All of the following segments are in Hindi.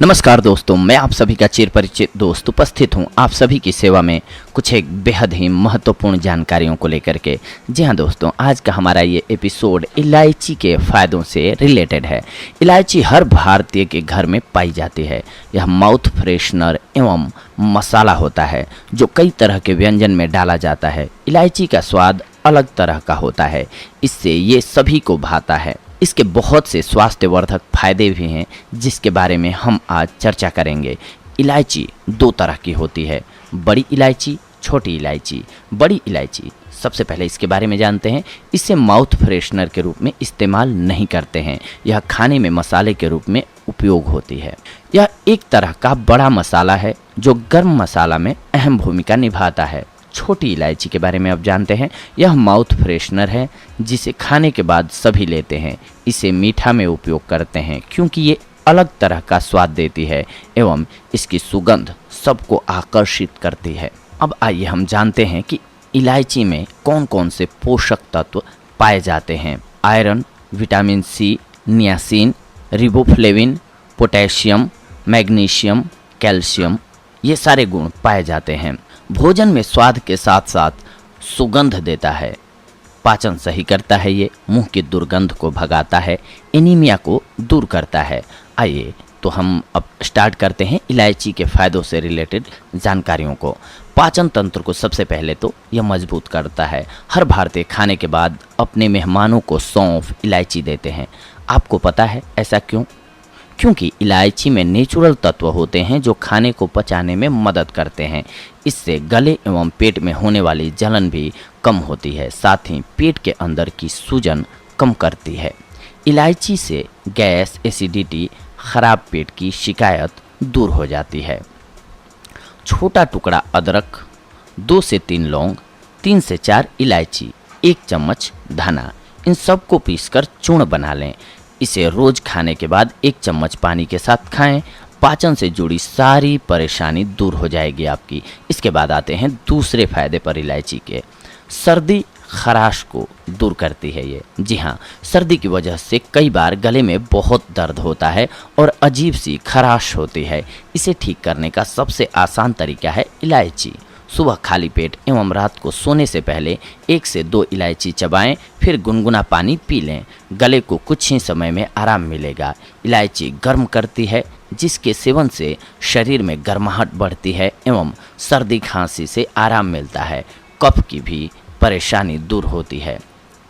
नमस्कार दोस्तों, मैं आप सभी का चिर परिचित दोस्त उपस्थित हूं आप सभी की सेवा में कुछ एक बेहद ही महत्वपूर्ण जानकारियों को लेकर के। जी हां दोस्तों, आज का हमारा ये एपिसोड इलायची के फ़ायदों से रिलेटेड है। इलायची हर भारतीय के घर में पाई जाती है। यह माउथ फ्रेशनर एवं मसाला होता है जो कई तरह के व्यंजन में डाला जाता है। इलायची का स्वाद अलग तरह का होता है, इससे ये सभी को भाता है। इसके बहुत से स्वास्थ्यवर्धक फायदे भी हैं जिसके बारे में हम आज चर्चा करेंगे। इलायची दो तरह की होती है, बड़ी इलायची, छोटी इलायची। बड़ी इलायची, सबसे पहले इसके बारे में जानते हैं। इसे माउथ फ्रेशनर के रूप में इस्तेमाल नहीं करते हैं, यह खाने में मसाले के रूप में उपयोग होती है। यह एक तरह का बड़ा मसाला है जो गर्म मसाला में अहम भूमिका निभाता है। छोटी इलायची के बारे में अब जानते हैं। यह माउथ फ्रेशनर है जिसे खाने के बाद सभी लेते हैं। इसे मीठा में उपयोग करते हैं क्योंकि ये अलग तरह का स्वाद देती है एवं इसकी सुगंध सबको आकर्षित करती है। अब आइए हम जानते हैं कि इलायची में कौन कौन से पोषक तत्व पाए जाते हैं। Iron, vitamin C, niacin, riboflavin, potassium, magnesium, calcium, ये सारे गुण पाए जाते हैं। भोजन में स्वाद के साथ साथ सुगंध देता है, पाचन सही करता है, ये मुंह की दुर्गंध को भगाता है, एनीमिया को दूर करता है। आइए तो हम अब स्टार्ट करते हैं इलायची के फ़ायदों से रिलेटेड जानकारियों को। पाचन तंत्र को सबसे पहले तो यह मजबूत करता है। हर भारतीय खाने के बाद अपने मेहमानों को सौंफ, इलायची देते हैं। आपको पता है ऐसा क्यों? क्योंकि इलायची में नेचुरल तत्व होते हैं जो खाने को पचाने में मदद करते हैं। इससे गले एवं पेट में होने वाली जलन भी कम होती है, साथ ही पेट के अंदर की सूजन कम करती है। इलायची से गैस, एसिडिटी, खराब पेट की शिकायत दूर हो जाती है। छोटा टुकड़ा अदरक, 2 से 3 लौंग, 3 से 4 इलायची, 1 चम्मच धना, इन सब को पीसकर चूर्ण बना लें। इसे रोज खाने के बाद 1 चम्मच पानी के साथ खाएं। पाचन से जुड़ी सारी परेशानी दूर हो जाएगी आपकी। इसके बाद आते हैं दूसरे फायदे पर इलायची के। सर्दी खराश को दूर करती है ये। जी हाँ, सर्दी की वजह से कई बार गले में बहुत दर्द होता है और अजीब सी खराश होती है। इसे ठीक करने का सबसे आसान तरीका है इलायची। सुबह खाली पेट एवं रात को सोने से पहले 1 से 2 इलायची चबाएं, फिर गुनगुना पानी पी लें। गले को कुछ ही समय में आराम मिलेगा। इलायची गर्म करती है जिसके सेवन से शरीर में गर्माहट बढ़ती है एवं सर्दी खांसी से आराम मिलता है। कफ की भी परेशानी दूर होती है।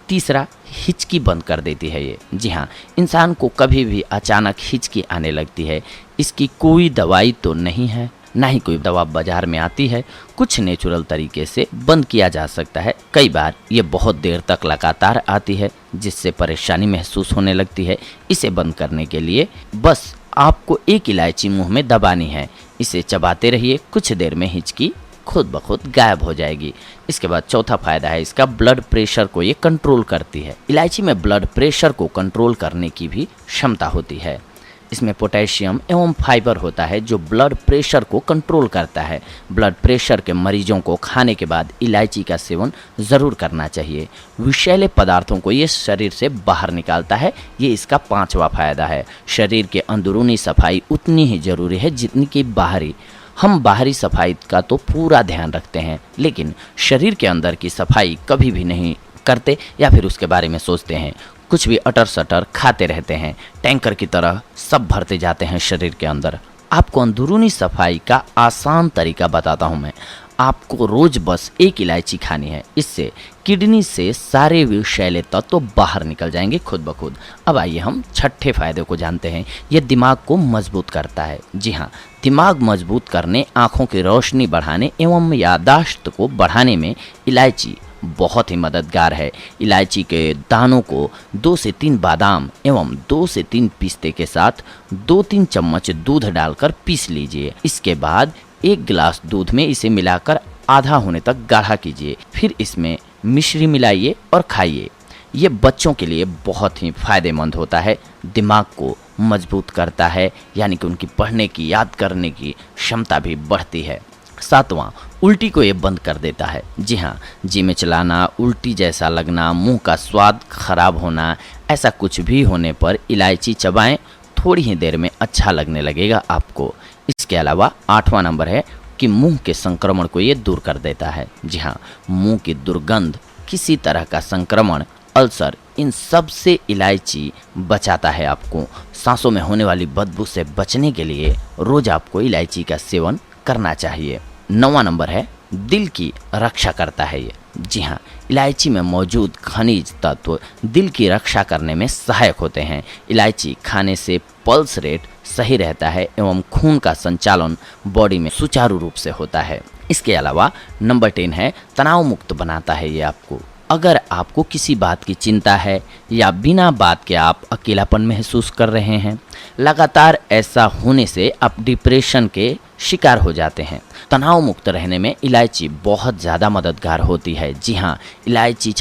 तीसरा, हिचकी बंद कर देती है ये। जी हाँ, इंसान को कभी भी अचानक हिचकी आने लगती है। इसकी कोई दवाई तो नहीं है, ना ही कोई दवा बाजार में आती है। कुछ नेचुरल तरीके से बंद किया जा सकता है। कई बार ये बहुत देर तक लगातार आती है जिससे परेशानी महसूस होने लगती है। इसे बंद करने के लिए बस आपको 1 इलायची मुंह में दबानी है। इसे चबाते रहिए, कुछ देर में हिचकी खुद ब खुद गायब हो जाएगी। इसके बाद चौथा फायदा है इसका, ब्लड प्रेशर को ये कंट्रोल करती है। इलायची में ब्लड प्रेशर को कंट्रोल करने की भी क्षमता होती है। इसमें पोटेशियम एवं फाइबर होता है जो ब्लड प्रेशर को कंट्रोल करता है। ब्लड प्रेशर के मरीजों को खाने के बाद इलायची का सेवन ज़रूर करना चाहिए। विषैले पदार्थों को ये शरीर से बाहर निकालता है, ये इसका 5वां फायदा है। शरीर के अंदरूनी सफाई उतनी ही ज़रूरी है जितनी कि बाहरी। हम बाहरी सफाई का तो पूरा ध्यान रखते हैं, लेकिन शरीर के अंदर की सफाई कभी भी नहीं करते या फिर उसके बारे में सोचते हैं। कुछ भी अटर सटर खाते रहते हैं, टैंकर की तरह सब भरते जाते हैं शरीर के अंदर। आपको अंदरूनी सफाई का आसान तरीका बताता हूँ मैं। आपको रोज बस 1 इलायची खानी है। इससे किडनी से सारे विषैले तत्व तो बाहर निकल जाएंगे खुद ब खुद। अब आइए हम छठे फायदे को जानते हैं। यह दिमाग को मजबूत करता है। जी हाँ, दिमाग मजबूत करने, आँखों की रोशनी बढ़ाने एवं याददाश्त को बढ़ाने में इलायची बहुत ही मददगार है। इलायची के दानों को 2 से 3 बादाम एवं 2 से 3 पिस्ते के साथ 2-3 चम्मच दूध डालकर पीस लीजिए। इसके बाद 1 गिलास दूध में इसे मिलाकर आधा होने तक गाढ़ा कीजिए। फिर इसमें मिश्री मिलाइए और खाइए। ये बच्चों के लिए बहुत ही फायदेमंद होता है। दिमाग को मजबूत करता है, यानी कि उनकी पढ़ने की, याद करने की क्षमता भी बढ़ती है। 7वां, उल्टी को ये बंद कर देता है। जी हाँ, जी में चलाना, उल्टी जैसा लगना, मुंह का स्वाद खराब होना, ऐसा कुछ भी होने पर इलायची चबाएं, थोड़ी ही देर में अच्छा लगने लगेगा आपको। इसके अलावा 8वां नंबर है कि मुंह के संक्रमण को ये दूर कर देता है। जी हाँ, मुंह की दुर्गंध, किसी तरह का संक्रमण, अल्सर, इन सब से इलायची बचाता है आपको। सांसों में होने वाली बदबू से बचने के लिए रोज आपको इलायची का सेवन करना चाहिए। 9वां नंबर है दिल की रक्षा करता है ये। जी हाँ, इलायची में मौजूद खनिज तत्व दिल की रक्षा करने में सहायक होते हैं। इलायची खाने से पल्स रेट सही रहता है एवं खून का संचालन बॉडी में सुचारू रूप से होता है। इसके अलावा नंबर 10 है तनाव मुक्त बनाता है ये आपको। अगर आपको किसी बात की चिंता है या बिना बात के आप अकेलापन महसूस कर रहे हैं, लगातार ऐसा होने से आप डिप्रेशन के शिकार हो जाते हैं, तनाव मुक्त रहने में इलायची बहुत ज़्यादा मददगार होती है। जी हाँ, इलायची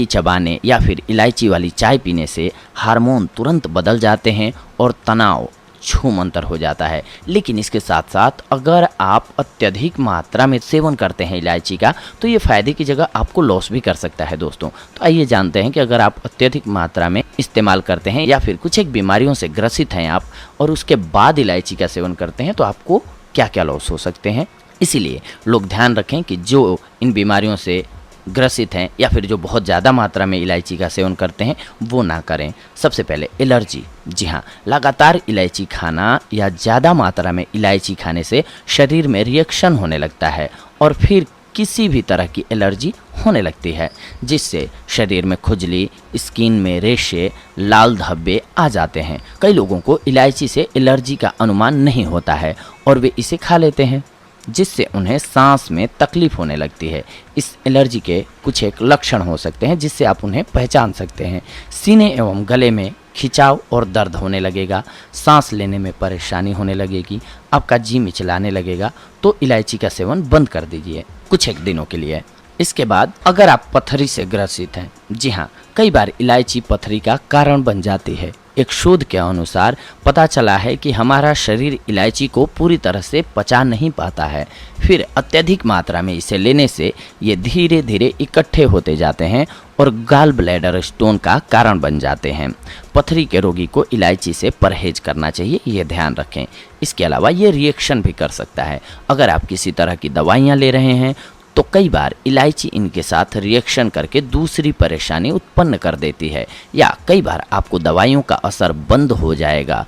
चबाने या फिर इलायची वाली चाय पीने से हार्मोन तुरंत बदल जाते हैं और तनाव छूमंतर हो जाता है। लेकिन इसके साथ साथ अगर आप अत्यधिक मात्रा में सेवन करते हैं इलायची का, तो ये फ़ायदे की जगह आपको लॉस भी कर सकता है दोस्तों। तो आइए जानते हैं कि अगर आप अत्यधिक मात्रा में इस्तेमाल करते हैं या फिर कुछ एक बीमारियों से ग्रसित हैं आप और उसके बाद इलायची का सेवन करते हैं, तो आपको क्या क्या लॉस हो सकते हैं। इसीलिए लोग ध्यान रखें कि जो इन बीमारियों से ग्रसित हैं या फिर जो बहुत ज़्यादा मात्रा में इलायची का सेवन करते हैं वो ना करें। सबसे पहले एलर्जी। जी हाँ, लगातार इलायची खाना या ज़्यादा मात्रा में इलायची खाने से शरीर में रिएक्शन होने लगता है और फिर किसी भी तरह की एलर्जी होने लगती है, जिससे शरीर में खुजली, स्किन में रेशे, लाल धब्बे आ जाते हैं। कई लोगों को इलायची से एलर्जी का अनुमान नहीं होता है और वे इसे खा लेते हैं, जिससे उन्हें सांस में तकलीफ होने लगती है। इस एलर्जी के कुछ एक लक्षण हो सकते हैं जिससे आप उन्हें पहचान सकते हैं। सीने एवं गले में खिंचाव और दर्द होने लगेगा, सांस लेने में परेशानी होने लगेगी, आपका जी मिचलाने लगेगा। तो इलायची का सेवन बंद कर दीजिए कुछ एक दिनों के लिए। इसके बाद अगर आप पथरी से ग्रसित हैं, जी हाँ, कई बार इलायची पथरी का कारण बन जाती है। एक शोध के अनुसार पता चला है कि हमारा शरीर इलायची को पूरी तरह से पचा नहीं पाता है, फिर अत्यधिक मात्रा में इसे लेने से ये धीरे धीरे इकट्ठे होते जाते हैं और गाल ब्लैडर स्टोन का कारण बन जाते हैं। पथरी के रोगी को इलायची से परहेज करना चाहिए, ये ध्यान रखें। इसके अलावा ये रिएक्शन भी कर सकता है। अगर आप किसी तरह की दवाइयाँ ले रहे हैं तो कई बार इलायची इनके साथ रिएक्शन करके दूसरी परेशानी उत्पन्न कर देती है, या कई बार आपको दवाइयों का असर बंद हो जाएगा।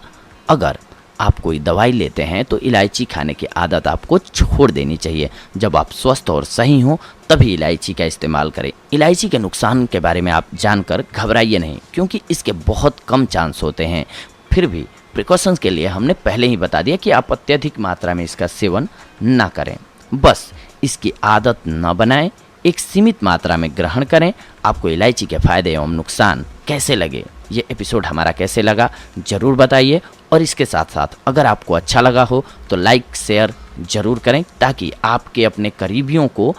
अगर आप कोई दवाई लेते हैं तो इलायची खाने की आदत आपको छोड़ देनी चाहिए। जब आप स्वस्थ और सही हों तभी इलायची का इस्तेमाल करें। इलायची के नुकसान के बारे में आप जानकर घबराइए नहीं, क्योंकि इसके बहुत कम चांस होते हैं। फिर भी प्रिकॉशंस के लिए हमने पहले ही बता दिया कि आप अत्यधिक मात्रा में इसका सेवन ना करें, बस इसकी आदत न बनाएं, एक सीमित मात्रा में ग्रहण करें। आपको इलायची के फायदे एवं नुकसान कैसे लगे, ये एपिसोड हमारा कैसे लगा ज़रूर बताइए। और इसके साथ साथ अगर आपको अच्छा लगा हो तो लाइक शेयर ज़रूर करें, ताकि आपके अपने करीबियों को,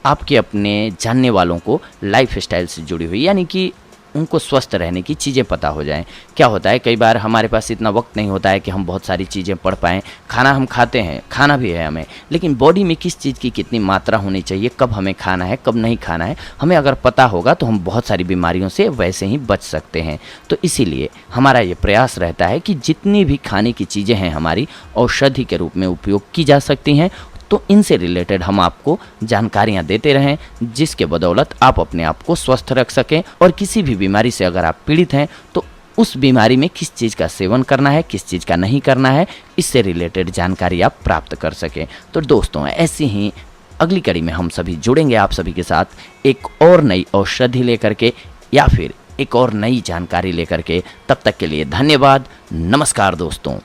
आपके अपने जानने वालों को लाइफ स्टाइल से जुड़ी हुई, यानी कि उनको स्वस्थ रहने की चीज़ें पता हो जाएं। क्या होता है, कई बार हमारे पास इतना वक्त नहीं होता है कि हम बहुत सारी चीज़ें पढ़ पाएँ। खाना हम खाते हैं, खाना भी है हमें, लेकिन बॉडी में किस चीज़ की कितनी मात्रा होनी चाहिए, कब हमें खाना है, कब नहीं खाना है, हमें अगर पता होगा तो हम बहुत सारी बीमारियों से वैसे ही बच सकते हैं। तो इसीलिए हमारा ये प्रयास रहता है कि जितनी भी खाने की चीज़ें हैं हमारी औषधि के रूप में उपयोग की जा सकती हैं, तो इनसे रिलेटेड हम आपको जानकारियां देते रहें, जिसके बदौलत आप अपने आप को स्वस्थ रख सकें। और किसी भी बीमारी से अगर आप पीड़ित हैं तो उस बीमारी में किस चीज़ का सेवन करना है, किस चीज़ का नहीं करना है, इससे रिलेटेड जानकारी आप प्राप्त कर सकें। तो दोस्तों, ऐसी ही अगली कड़ी में हम सभी जुड़ेंगे आप सभी के साथ एक और नई औषधि लेकर के या फिर एक और नई जानकारी लेकर के। तब तक के लिए धन्यवाद। नमस्कार दोस्तों।